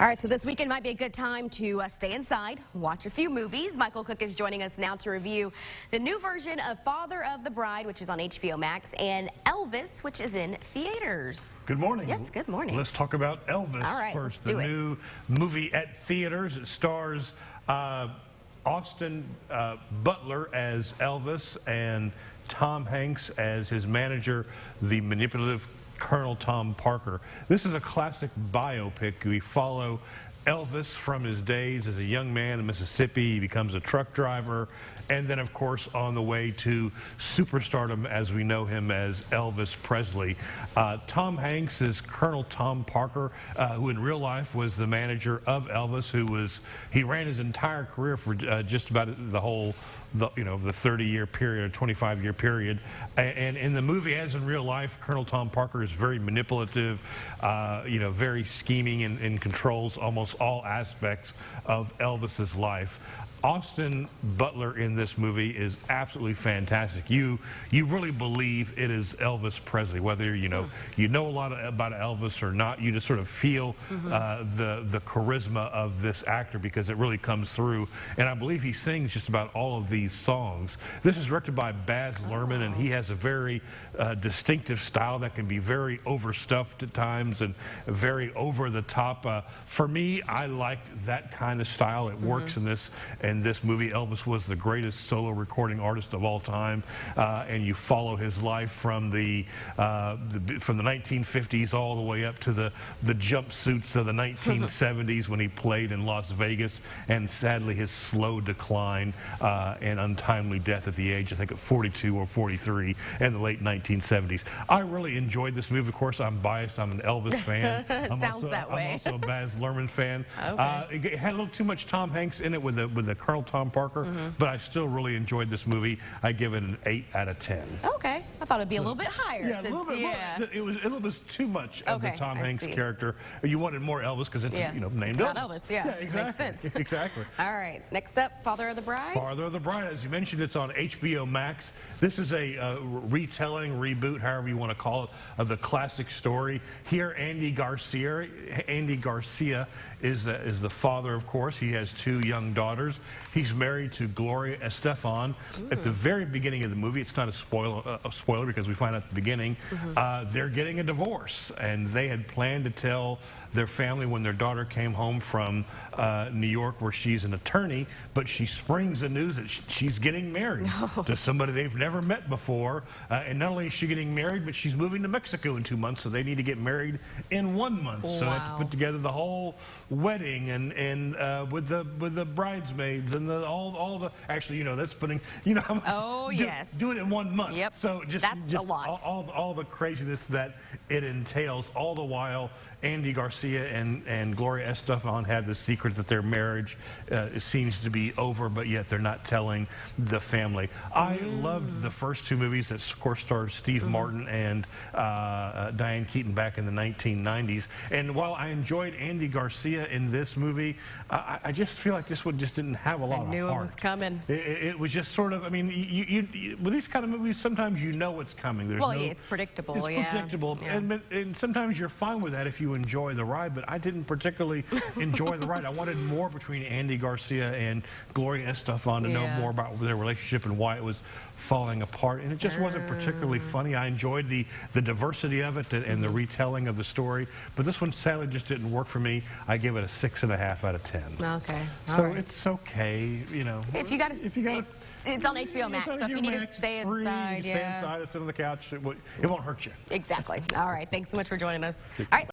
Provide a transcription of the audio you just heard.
All right, so this weekend might be a good time to stay inside, watch a few movies. Michael Cook is joining us now to review the new version of Father of the Bride, which is on HBO Max, and Elvis, which is in theaters. Good morning. Yes, good morning. Let's talk about Elvis first. The new movie at theaters. It stars Austin Butler as Elvis and Tom Hanks as his manager, the manipulative Colonel Tom Parker. This is a classic biopic. We follow Elvis from his days as a young man in Mississippi. He becomes a truck driver, and then, of course, on the way to superstardom as we know him as Elvis Presley. Tom Hanks is Colonel Tom Parker, who in real life was the manager of Elvis, he ran his entire career for just about the whole, the 30-year period, or 25-year period. And in the movie, as in real life, Colonel Tom Parker is very manipulative, very scheming, and controls almost all aspects of Elvis's life. Austin Butler in this movie is absolutely fantastic. You really believe it is Elvis Presley, whether you know a lot about Elvis or not. You just sort of feel the charisma of this actor, because it really comes through. And I believe he sings just about all of these songs. This is directed by Baz Luhrmann, and he has a very distinctive style that can be very overstuffed at times and very over the top. For me, I liked that kind of style. It works in this. In this movie, Elvis was the greatest solo recording artist of all time, and you follow his life from the 1950s all the way up to the jumpsuits of the 1970s when he played in Las Vegas, and sadly his slow decline and untimely death at the age, I think, of 42 or 43 in the late 1970s. I really enjoyed this movie. Of course, I'm biased. I'm an Elvis fan. Sounds that way. I'm also a Baz Luhrmann fan. Okay. It had a little too much Tom Hanks in it with the Colonel Tom Parker, but I still really enjoyed this movie. I give it an 8 out of 10. Okay, I thought it'd be a little bit higher. Yeah, a little bit. It was too much of the Tom Hanks character. You wanted more Elvis because it's named Elvis. Yeah, exactly. Makes sense. Exactly. All right, next up, Father of the Bride. Father of the Bride, as you mentioned, it's on HBO Max. This is a retelling, reboot, however you want to call it, of the classic story. Here, Andy Garcia is the father, of course. He has 2 young daughters. He's married to Gloria Estefan. At the very beginning of the movie, it's not a spoiler because we find out at the beginning, they're getting a divorce, and they had planned to tell their family when their daughter came home from New York, where she's an attorney, but she springs the news that she's getting married to somebody they've never met before. And not only is she getting married, but she's moving to Mexico in 2 months, so they need to get married in 1 month. So they have to put together the whole wedding and with the bridesmaids and all the that's putting doing it in 1 month. Yep. So just a lot. All the craziness that it entails. All the while, Andy Garcia and Gloria Estefan have the secret that their marriage seems to be over, but yet they're not telling the family. I loved the first 2 movies that, of course, starred Steve Martin and Diane Keaton back in the 1990s. And while I enjoyed Andy Garcia in this movie, I just feel like this one just didn't have a lot of heart. I knew it was coming. It was just sort of, I mean, with these kind of movies, sometimes you know it's coming. It's predictable. It's predictable. And sometimes you're fine with that if you enjoy the ride, but I didn't particularly enjoy the ride. I wanted more between Andy Garcia and Gloria Estefan to know more about their relationship and why it was falling apart, and it just wasn't particularly funny. I enjoyed the diversity of it and the retelling of the story, but this one sadly just didn't work for me. I give it a 6.5 out of 10. Okay. So it's okay, If you got to, it's on HBO Max, so if you need to stay inside, stay inside, sit on the couch. It won't hurt you. Exactly. All right. Thanks so much for joining us. All right.